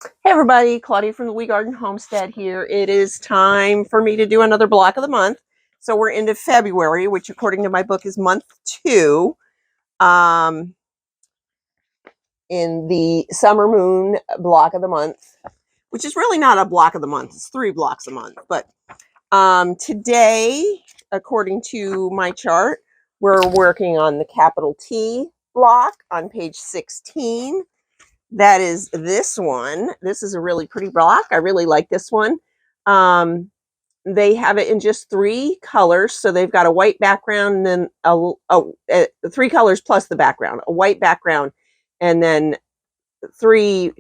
Hey everybody, Claudia from the Wee Garden Homestead here. It is time for me to do another block of the month. So we're into February, which according to my book is month 2. In the summer moon block of the month, which is really not a block of the month, it's 3 blocks a month. But today, according to my chart, we're working on the capital T block on page 16. That is this one. This is a really pretty block. I really like this one. They have it in just 3 colors. So they've got a white background and then 3 colors plus the background, a white background, and then three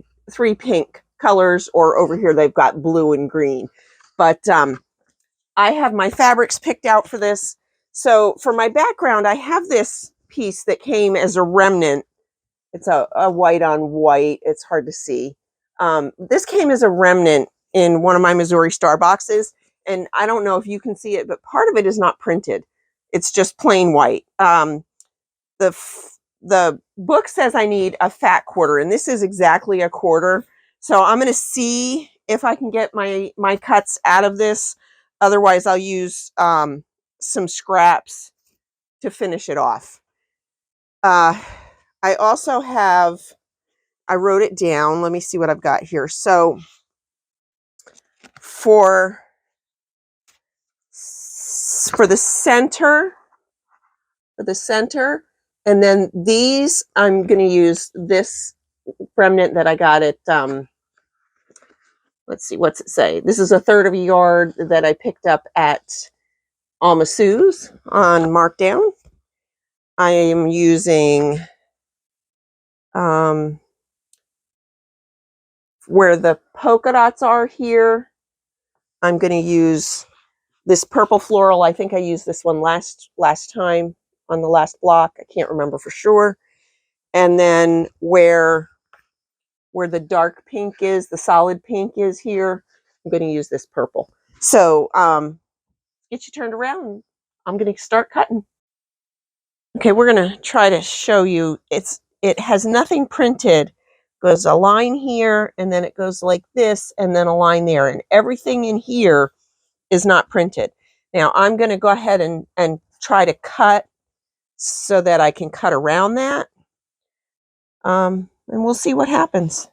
pink colors, or over here they've got blue and green. But I have my fabrics picked out for this. So for my background, I have this piece that came as a remnant. It's a white on white. It's hard to see. This came as a remnant in one of my Missouri Star boxes, and I don't know if you can see it, but part of it is not printed. It's just plain white. The book says I need a fat quarter, and this is exactly a quarter. So I'm going to see if I can get my cuts out of this. Otherwise, I'll use some scraps to finish it off. I also have, I wrote it down. Let me see what I've got here. So for the center, and then these, I'm going to use this remnant that I got at, let's see, what's it say? This is 1/3 of a yard that I picked up at Alma Sue's on markdown. I am using where the polka dots are here. I'm going to use this purple floral. I think I used this one last time on the last block. I can't remember for sure. And then where the dark pink is, the solid pink is here, I'm going to use this purple. So get you turned around. I'm going to start cutting. Okay, we're going to try to show you. It has nothing printed. Goes a line here, and then it goes like this, and then a line there, and everything in here is not printed. Now I'm going to go ahead and try to cut so that I can cut around that, and we'll see what happens.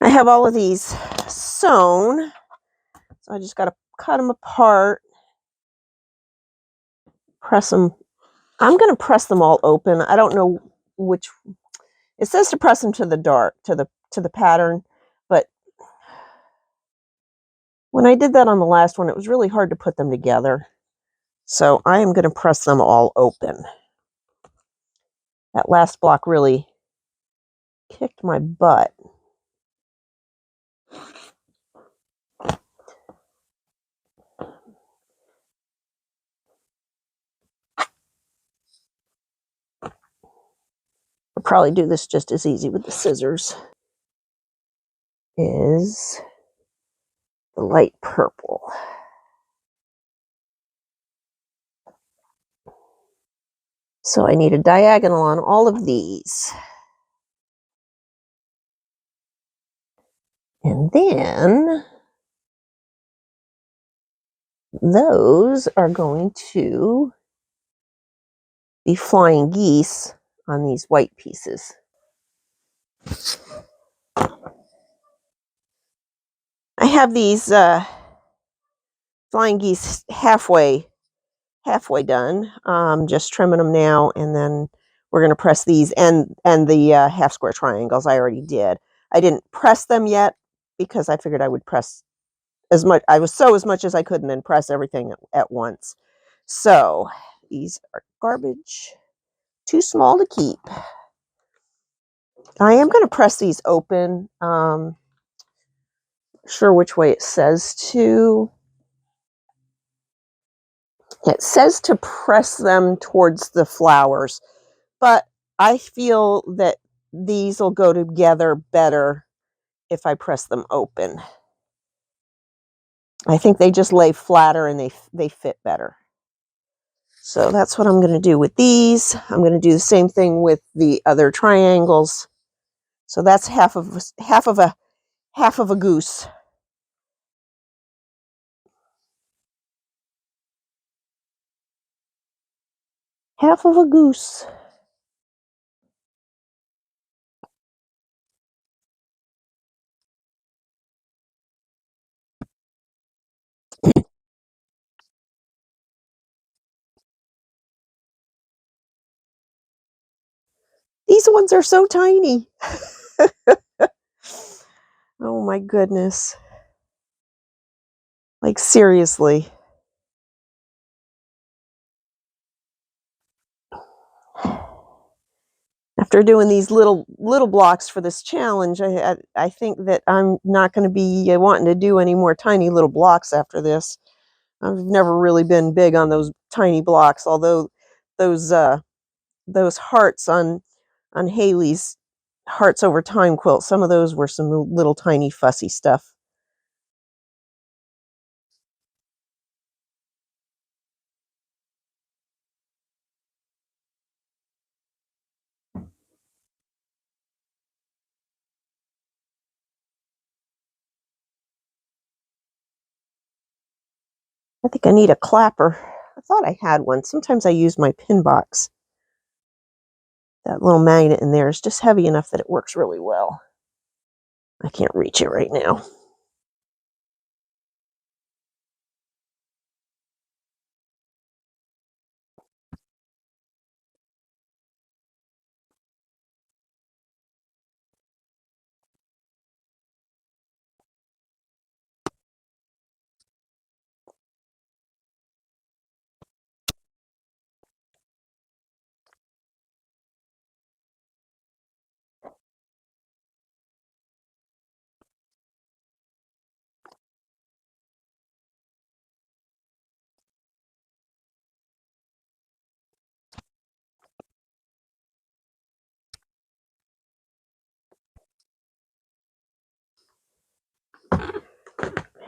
I have all of these sewn, so I just got to cut them apart, press them. I'm going to press them all open. I don't know which. It says to press them to the dark, to the pattern, but when I did that on the last one, it was really hard to put them together. So I am going to press them all open. That last block really kicked my butt. I'll probably do this just as easy with the scissors. Is the light purple. So I need a diagonal on all of these. And then those are going to be flying geese on these white pieces. I have these flying geese halfway done. Just trimming them now, and then we're going to press these and the half square triangles I already did. I didn't press them yet because I figured I would press as much. I was sew as much as I could and then press everything at once. So these are garbage, too small to keep. I am going to press these open. Sure which way it says to. It says to press them towards the flowers, but I feel that these will go together better if I press them open. I think they just lay flatter and they fit better. So that's what I'm going to do with these. I'm going to do the same thing with the other triangles. So that's half of a goose. Half of a goose. These ones are so tiny. Oh my goodness. Like seriously. After doing these little blocks for this challenge, I think that I'm not going to be wanting to do any more tiny little blocks after this. I've never really been big on those tiny blocks, although those hearts on Haley's Hearts Over Time quilt, some of those were some little tiny fussy stuff. I think I need a clapper. I thought I had one. Sometimes I use my pin box. That little magnet in there is just heavy enough that it works really well. I can't reach it right now.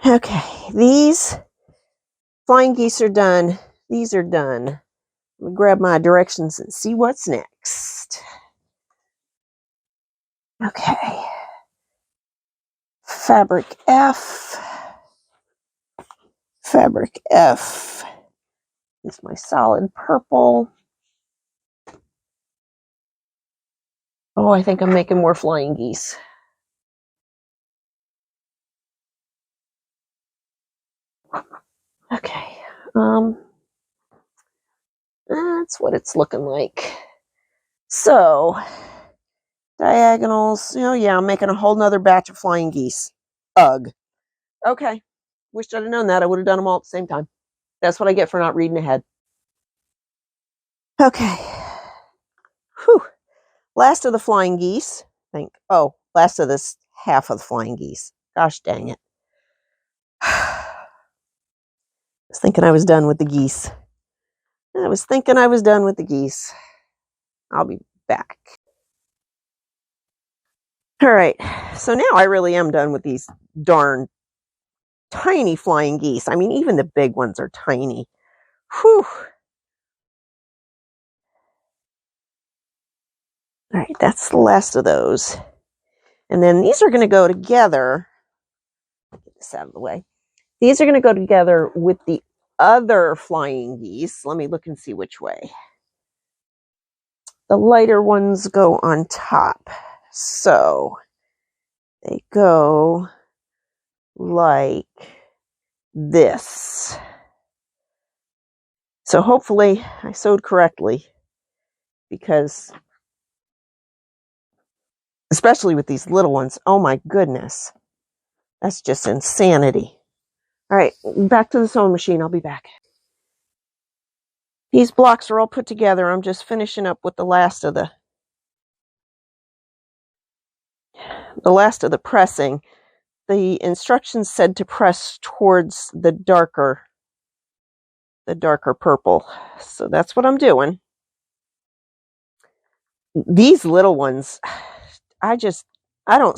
Okay, these flying geese are done. These are done. Let me grab my directions and see what's next. Okay. Fabric F. Fabric F is my solid purple. Oh, I think I'm making more flying geese. Okay. That's what it's looking like. So, diagonals. Oh, yeah, I'm making a whole nother batch of flying geese. Ugh. Okay. Wished I'd have known that. I would have done them all at the same time. That's what I get for not reading ahead. Okay. Whew. Last of the flying geese. I think. Oh, last of this half of the flying geese. Gosh dang it. I was thinking I was done with the geese. I was thinking I was done with the geese. I'll be back. All right. So now I really am done with these darn tiny flying geese. I mean, even the big ones are tiny. Whew. All right, that's the last of those. And then these are going to go together. Get this out of the way. These are going to go together with the other flying geese. Let me look and see which way. The lighter ones go on top. So they go like this. So hopefully I sewed correctly, because especially with these little ones, oh my goodness, that's just insanity. All right, back to the sewing machine. I'll be back. These blocks are all put together. I'm just finishing up with the last of the pressing. The instructions said to press towards the darker purple. So that's what I'm doing. These little ones, I don't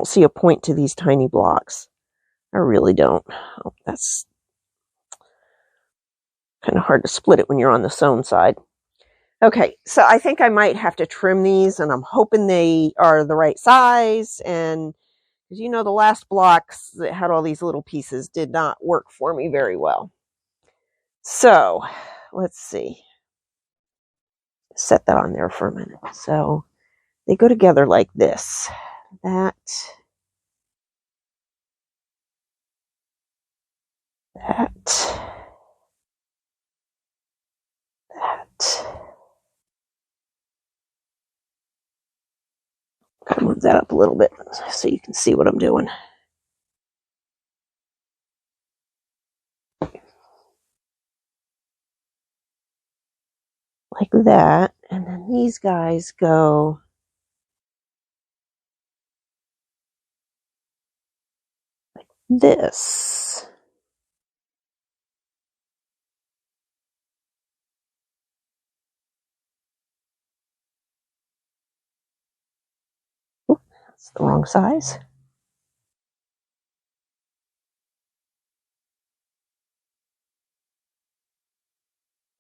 see a point to these tiny blocks. I really don't. Oh, that's kind of hard to split it when you're on the sewn side. Okay, so I think I might have to trim these, and I'm hoping they are the right size. And because the last blocks that had all these little pieces did not work for me very well. So let's see. Set that on there for a minute. So they go together like this. That. I'll move that up a little bit so you can see what I'm doing. Like that. And then these guys go like this. Oops, that's the wrong size.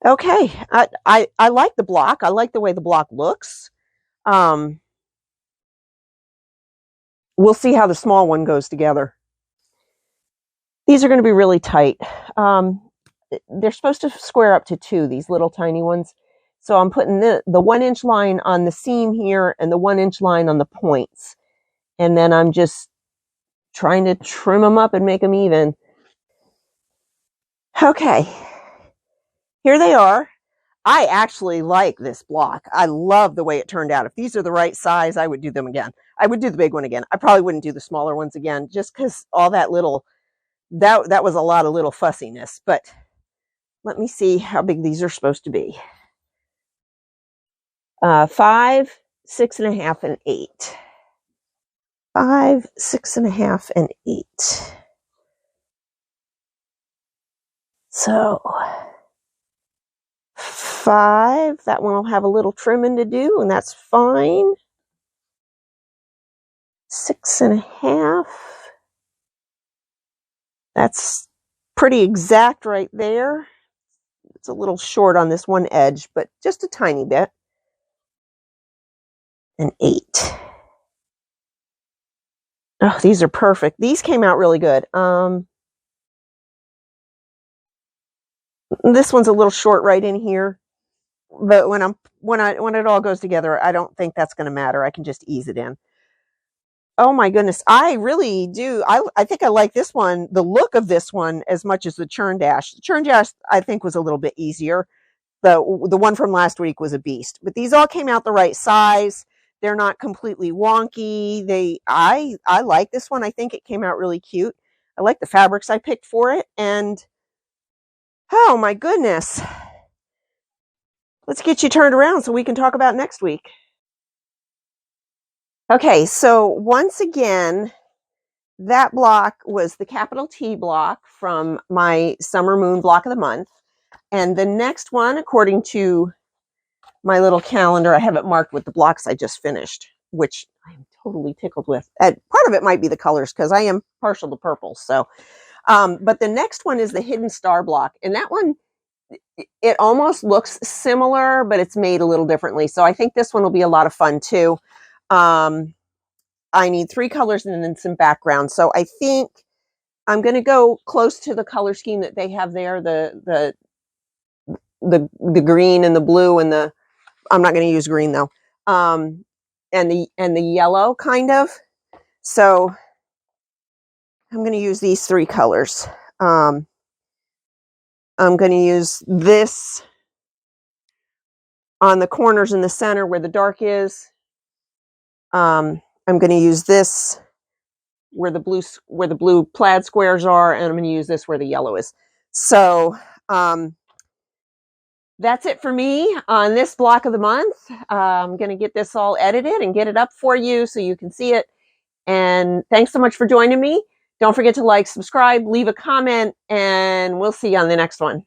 Okay, I like the block. I like the way the block looks. We'll see how the small one goes together. These are going to be really tight. They're supposed to square up to 2, these little tiny ones. So I'm putting the 1-inch line on the seam here and the 1-inch line on the points. And then I'm just trying to trim them up and make them even. Okay, here they are. I actually like this block. I love the way it turned out. If these are the right size, I would do them again. I would do the big one again. I probably wouldn't do the smaller ones again, just because all that little, that was a lot of little fussiness. But let me see how big these are supposed to be. 5, 6.5, and 8. 5, 6.5, and 8. So 5, that one will have a little trimming to do, and that's fine. 6.5. That's pretty exact right there. It's a little short on this one edge, but just a tiny bit. And 8. Oh, these are perfect. These came out really good. This one's a little short right in here, but when it all goes together, I don't think that's going to matter. I can just ease it in. Oh my goodness. I really do. I think I like this one, the look of this one, as much as the Churn Dash. The Churn Dash, I think, was a little bit easier. The one from last week was a beast. But these all came out the right size. They're not completely wonky. I like this one. I think it came out really cute. I like the fabrics I picked for it. And oh my goodness. Let's get you turned around so we can talk about next week. Okay, so once again, that block was the capital T block from my Summer Moon block of the month. And the next one, according to my little calendar, I have it marked with the blocks I just finished, which I'm totally tickled with. Part of it might be the colors because I am partial to purple. So, but the next one is the Hidden Star block. And that one, it almost looks similar, but it's made a little differently. So I think this one will be a lot of fun too. I need 3 colors and then some background. So I think I'm going to go close to the color scheme that they have there, the green and the blue and the, I'm not going to use green though, and the yellow kind of. So I'm going to use these 3 colors. I'm going to use this on the corners in the center where the dark is. I'm going to use this where the blue plaid squares are, and I'm going to use this where the yellow is. So that's it for me on this block of the month. I'm going to get this all edited and get it up for you so you can see it. And thanks so much for joining me. Don't forget to like, subscribe, leave a comment, and we'll see you on the next one.